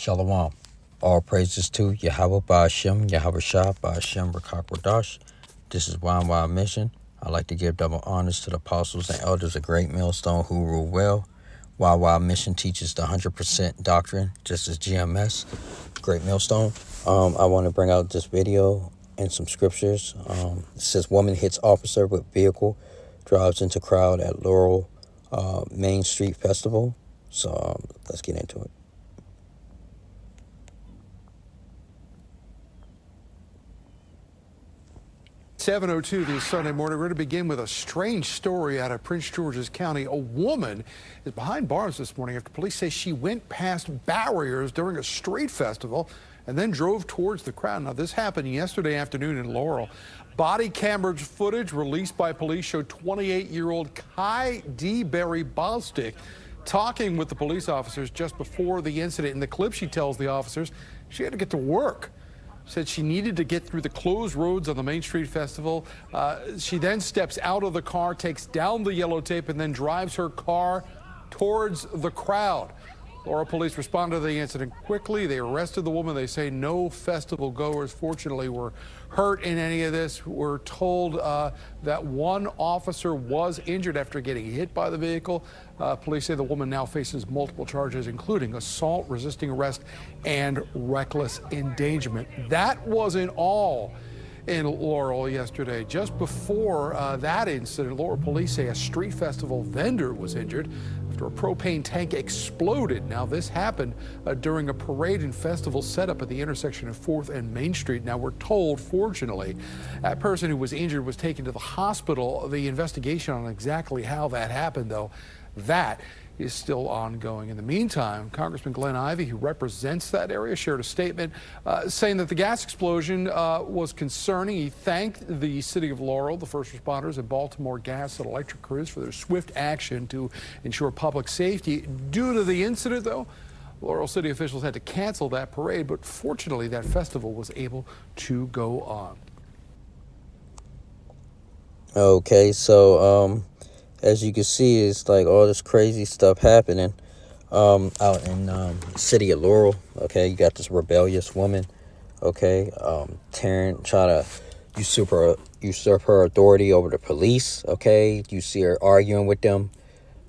Shalom. All praises to Yahweh Ba'ashem, Yahweh Shah Ba'ashem Rakak Wadash. This is y&ymission. I'd like to give double honors to the apostles and elders of Great Millstone who rule well. y&ymission teaches the 100% doctrine, just as GMS, Great Millstone. I want to bring out this video and some scriptures. It says, woman hits officer with vehicle, drives into crowd at Laurel Main Street Festival. So let's get into it. .702 this Sunday morning. We're going to begin with a strange story out of Prince George's County. A woman is behind bars this morning after police say she went past barriers during a street festival and then drove towards the crowd. Now, this happened yesterday afternoon in Laurel. Body camera footage released by police showed 28-year-old Kai D. Berry Bostic talking with the police officers just before the incident. In the clip, she tells the officers she had to get to work. Said she needed to get through the closed roads on the Main Street Festival. She then steps out of the car, takes down the yellow tape, and then drives her car towards the crowd. Laurel police responded to the incident quickly. They arrested the woman. They say no festival goers, fortunately, were hurt in any of this. We're told that one officer was injured after getting hit by the vehicle. Police say the woman now faces multiple charges, including assault, resisting arrest, and reckless endangerment. That wasn't all in Laurel yesterday. Just before that incident, Laurel police say a street festival vendor was injured after a propane tank exploded. Now, this happened during a parade and festival setup at the intersection of 4th and Main Street. Now, we're told, fortunately, that person who was injured was taken to the hospital. The investigation on exactly how that happened, though, that is still ongoing. In the meantime, Congressman Glenn Ivey, who represents that area, shared a statement saying that the gas explosion was concerning. He thanked the city of Laurel, the first responders, and Baltimore gas and electric crews for their swift action to ensure public safety. Due to the incident, though, Laurel city officials had to cancel that parade, but fortunately that festival was able to go on. Okay, so as you can see, it's like all this crazy stuff happening out in the city of Laurel. Okay, you got this rebellious woman, okay, trying to usurp her authority over the police. Okay, you see her arguing with them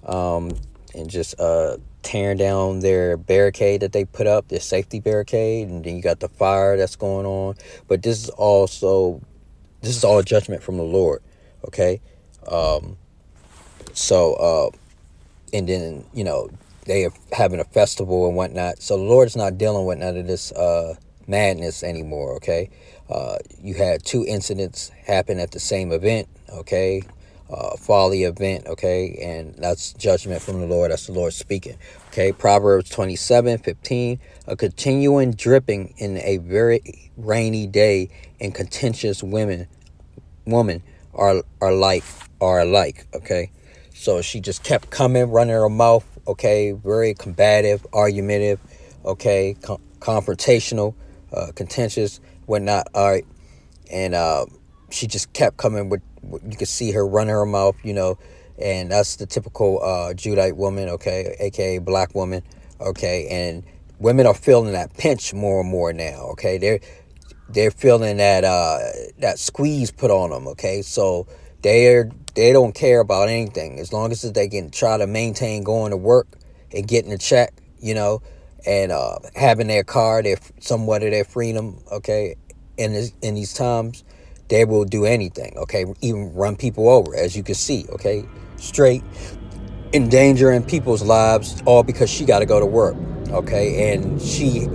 and just tearing down their barricade that they put up, their safety barricade, and then you got the fire that's going on. But this is all judgment from the Lord. Okay, and then, they are having a festival and whatnot. So the Lord's not dealing with none of this madness anymore, okay? You had 2 incidents happen at the same event, okay? Folly event, okay? And that's judgment from the Lord. That's the Lord speaking, okay? Proverbs 27:15, a continuing dripping in a very rainy day and contentious woman are alike, okay? So she just kept coming, running her mouth, okay? Very combative, argumentative, okay? Confrontational, contentious, whatnot, all right? And she just kept coming with, you could see her running her mouth, and that's the typical Judite woman, okay? AKA black woman, okay? And women are feeling that pinch more and more now, okay? They're feeling that squeeze put on them, okay? So they don't care about anything as long as they can try to maintain going to work and getting a check, and having their car, somewhat of their freedom, okay? In these times, they will do anything, okay? Even run people over, as you can see, okay? Straight endangering people's lives, all because she got to go to work, okay? And she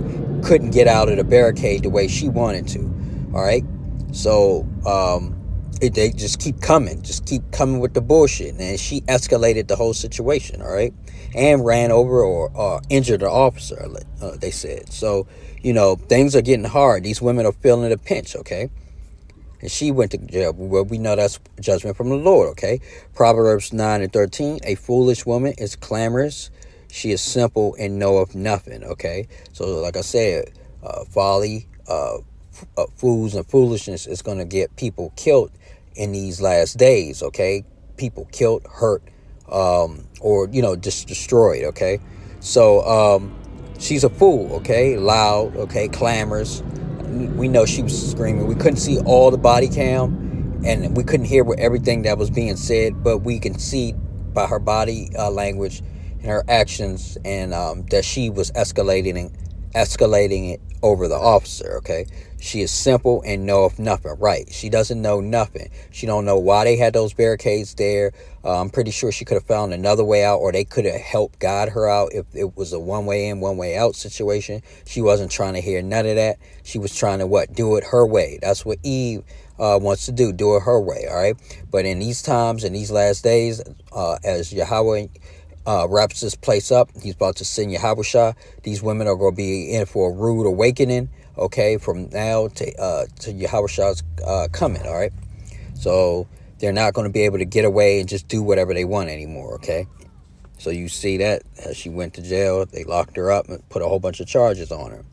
couldn't get out of the barricade the way she wanted to, all right? So they just keep coming with the bullshit, and she escalated the whole situation, all right? And ran over or injured an officer, they said. So, things are getting hard. These women are feeling the pinch, okay? And she went to jail. Well, we know that's judgment from the Lord, okay? Proverbs 9:13, a foolish woman is clamorous. She is simple and knoweth nothing, okay? So, like I said, folly, fools and foolishness is going to get people killed in these last days, okay? People killed, hurt, or, just destroyed, okay? So, She's a fool, okay? Loud, okay? Clamors. We know she was screaming. We couldn't see all the body cam, and we couldn't hear everything that was being said, but we can see by her body language and her actions, and that she was escalating it over the officer, okay? She is simple and know of nothing, right? She doesn't know nothing. She don't know why they had those barricades there. I'm pretty sure she could have found another way out, or they could have helped guide her out if it was a one way in, one way out situation. She wasn't trying to hear none of that. She was trying to do it her way. That's what Eve wants to do it her way, all right? But in these times, in these last days, as Yahweh wraps this place up, he's about to send Yahushua. These women are going to be in for a rude awakening, okay, from now to Yahushua's coming, all right? So they're not going to be able to get away and just do whatever they want anymore, okay? So you see that as she went to jail, they locked her up and put a whole bunch of charges on her.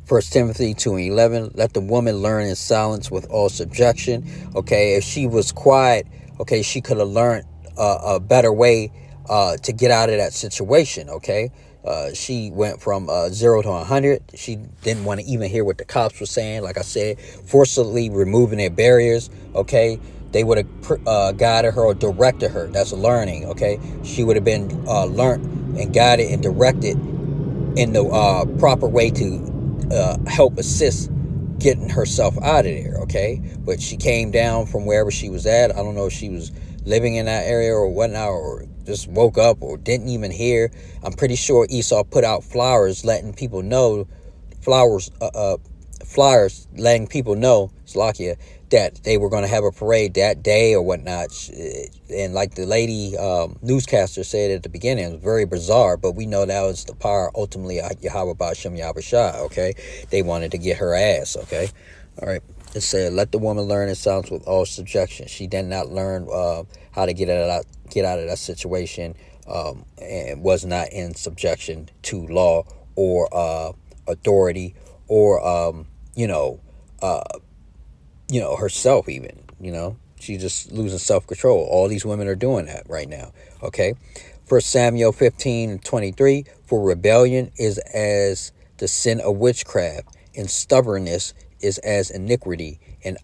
1 Timothy 2:11, let the woman learn in silence with all subjection. Okay, if she was quiet, okay, she could have learned a better way to get out of that situation, okay? She went from 0 to 100. She didn't want to even hear what the cops were saying. Like I said, forcibly removing their barriers, okay? They would have guided her or directed her. That's learning, okay? She would have been learned and guided and directed in the proper way to help assist getting herself out of there, okay? But she came down from wherever she was at. I don't know if she was living in that area or whatnot, or just woke up or didn't even hear. I'm pretty sure Esau put out flyers letting people know, flyers letting people know, Slakia, that they were going to have a parade that day or whatnot. And like the lady newscaster said at the beginning, it was very bizarre, but we know that was the power ultimately of Yahweh Ba'Shem Yahushua, okay? They wanted to get her ass, okay? All right. It said, let the woman learn in silence with all subjection. She did not learn how to get out of that situation, and was not in subjection to law or authority or herself even. She's just losing self-control. All these women are doing that right now, okay? 1 Samuel 15:23, for rebellion is as the sin of witchcraft, and stubbornness is as iniquity and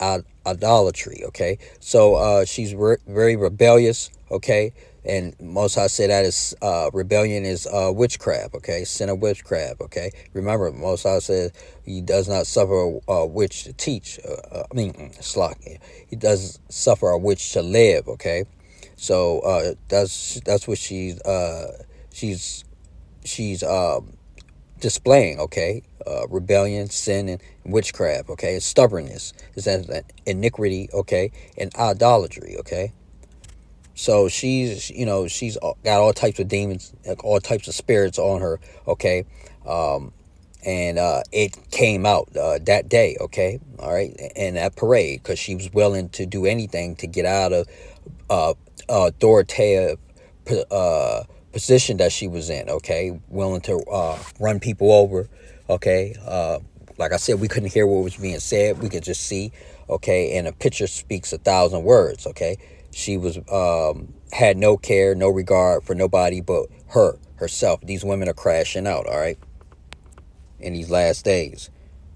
idolatry, okay? So she's very rebellious, okay? And Most High say that is rebellion is witchcraft, okay? Sin of witchcraft, okay? Remember, Most High says he does not suffer a witch to teach. Slack. He does suffer a witch to live, okay? So that's what she's displaying, okay? Rebellion, sin, and witchcraft, okay? And stubbornness is as iniquity, okay? And idolatry, okay? So she's got all types of demons, like all types of spirits on her, okay? And it came out that day, okay? All right? In that parade, because she was willing to do anything to get out of authoritative position that she was in, okay? Willing to run people over, okay? Like I said, we couldn't hear what was being said. We could just see, okay? And a picture speaks 1,000 words, okay? She was had no care, no regard for nobody but herself. These women are crashing out, all right? In these last days,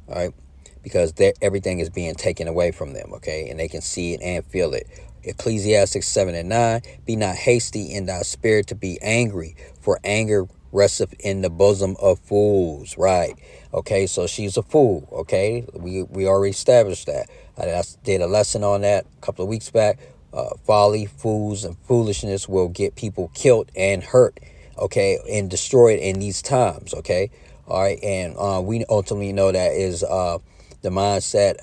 all right? Because everything is being taken away from them, okay? And they can see it and feel it. Ecclesiastes 7:9, be not hasty in thy spirit to be angry, for anger resteth in the bosom of fools, right? Okay, so she's a fool, okay? We already established that. I did a lesson on that a couple of weeks back. Folly, fools, and foolishness will get people killed and hurt, okay, and destroyed in these times, okay? All right, and we ultimately know that is the mindset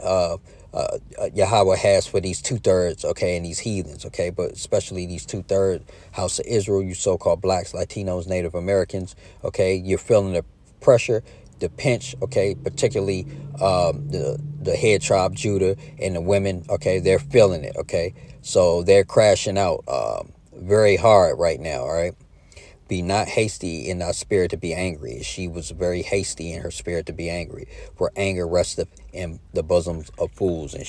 Yahweh has for these 2/3, okay, and these heathens, okay, but especially these 2/3 House of Israel, you so-called blacks, Latinos, Native Americans, okay, you're feeling the pressure, the pinch, okay, particularly the head tribe Judah and the women, okay, they're feeling it, okay, so they're crashing out very hard right now, all right. Be not hasty in thy spirit to be angry. She was very hasty in her spirit to be angry, for anger resteth in the bosoms of fools, and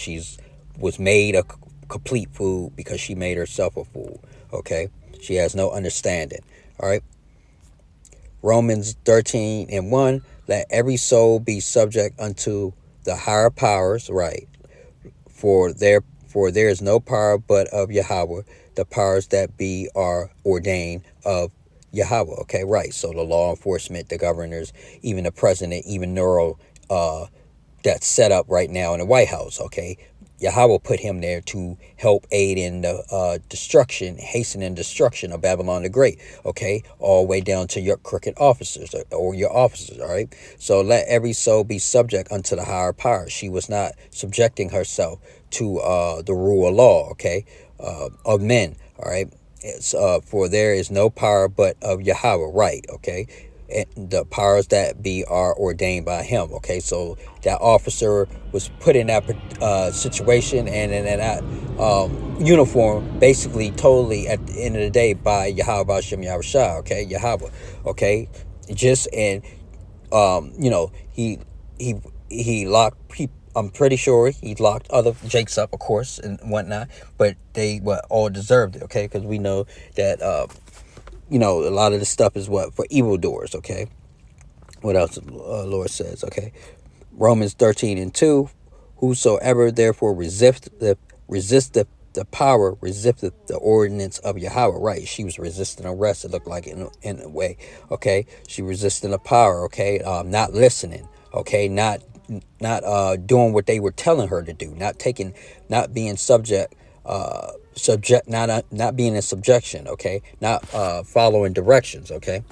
was made a complete fool because she made herself a fool, okay. She has no understanding, all right. Romans 13:1, let every soul be subject unto the higher powers, right? For there is no power but of Yahweh. The powers that be are ordained of Yahweh. Okay, right. So the law enforcement, the governors, even the president, even Neuro, that's set up right now in the White House. Okay, Yahweh put him there to help aid in the hastening destruction of Babylon the Great. Okay, all the way down to your crooked officers or your officers. All right. So let every soul be subject unto the higher power. She was not subjecting herself to the rule of law. Okay, of men. All right. It's for there is no power but of Yahweh. Right. Okay. And the powers that be are ordained by him. Okay, so that officer was put in that situation and in that uniform, basically totally at the end of the day by Yahweh Bashem Yahushua. Okay, Yahweh. Okay, just and he locked. I'm pretty sure he locked other Jakes up, of course, and whatnot, but they all deserved it. Okay, because we know that. A lot of this stuff is for evildoers, okay? What else the Lord says, okay? Romans 13:2, whosoever therefore resisteth the power, resisteth the ordinance of Yahweh. Right, she was resisting arrest, it looked like in a way, okay? She resisting the power, okay? Not listening, okay? Not doing what they were telling her to do, not being not being in subjection, okay, not following directions, okay.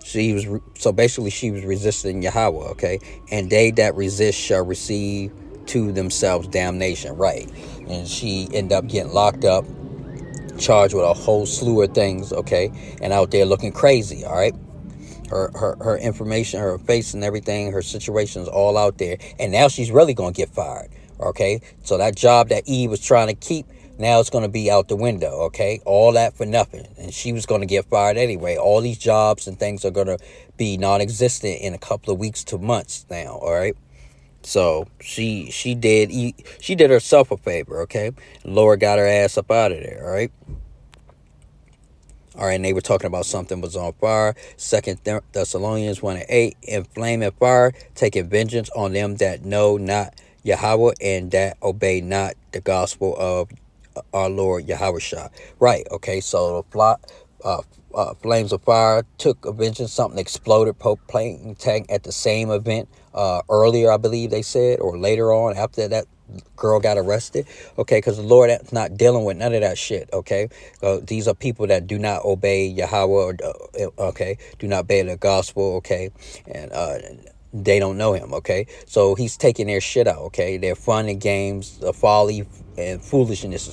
She was resisting Yahweh, okay, and they that resist shall receive to themselves damnation, right. And she ended up getting locked up, charged with a whole slew of things, okay, and out there looking crazy, all right. Her information, her face and everything, her situation's all out there, and now she's really gonna get fired, okay. So that job that Eve was trying to keep, now it's going to be out the window, okay? All that for nothing. And she was going to get fired anyway. All these jobs and things are going to be non-existent in a couple of weeks to months now, all right? So she did herself a favor, okay? Lord got her ass up out of there, all right? All right, and they were talking about something was on fire. 2 Thessalonians 1:8, in flame and fire, taking vengeance on them that know not Yahweh and that obey not the gospel of our Lord Yahushua. Right, okay, so the flames of fire took a vengeance. Something exploded, plane tank at the same event earlier, I believe they said, or later on after that girl got arrested, okay, because the Lord is not dealing with none of that shit, okay. These are people that do not obey Yahweh, okay, do not obey the gospel, okay, and they don't know him, okay. So he's taking their shit out, okay. Their fun and games, the folly and foolishness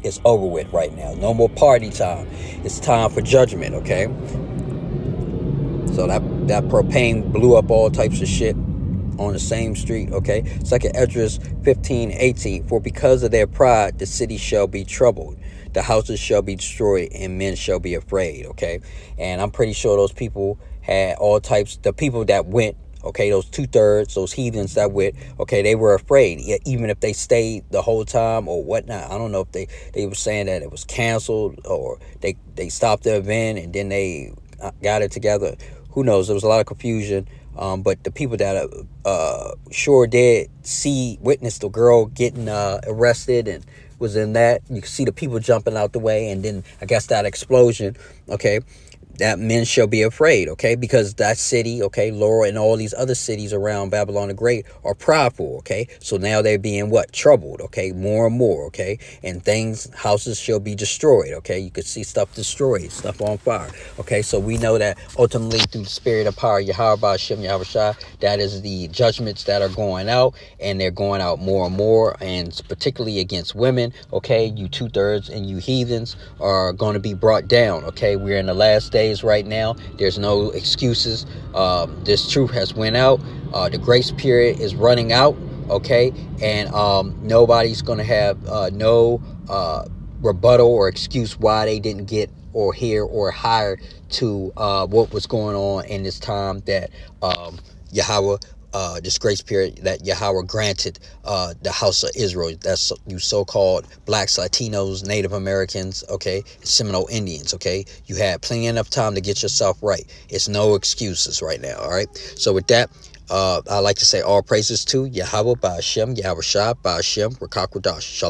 is over with right now. No more party time. It's time for judgment, okay. So that propane blew up all types of shit on the same street, okay. 2 Esdras 15:18, for because of their pride the city shall be troubled, the houses shall be destroyed, and men shall be afraid, okay. And I'm pretty sure those people had all types, the people that went, okay, those 2/3, those heathens that went, okay, they were afraid, even if they stayed the whole time or whatnot. I don't know if they were saying that it was canceled or they stopped the event and then they got it together. Who knows? There was a lot of confusion. But the people that sure did witness the girl getting arrested and was in that, you can see the people jumping out the way, and then I guess that explosion, okay, that men shall be afraid, okay, because that city, okay, Laura and all these other cities around Babylon the Great are prideful, okay, so now they're being troubled, okay, more and more, okay, and houses shall be destroyed, okay, you could see stuff destroyed, stuff on fire, okay, so we know that ultimately through the spirit of power, Yahweh Bashem Yahushua, that is the judgments that are going out, and they're going out more and more, and particularly against women, okay, you 2/3 and you heathens are going to be brought down, okay, we're in the last days right now. There's no excuses. This truth has went out. The grace period is running out, okay, and nobody's gonna have no rebuttal or excuse why they didn't get or hear or hire to what was going on in this time that Yahweh this grace period that Yahweh granted the house of Israel. That's you so-called blacks, Latinos, Native Americans, okay, Seminole Indians, okay. You had plenty enough time to get yourself right. It's no excuses right now, all right. So with that, I like to say all praises to Yahweh Ba'ashem, Yahweh Shah Ba'ashem, Rakakwadash. Shalom.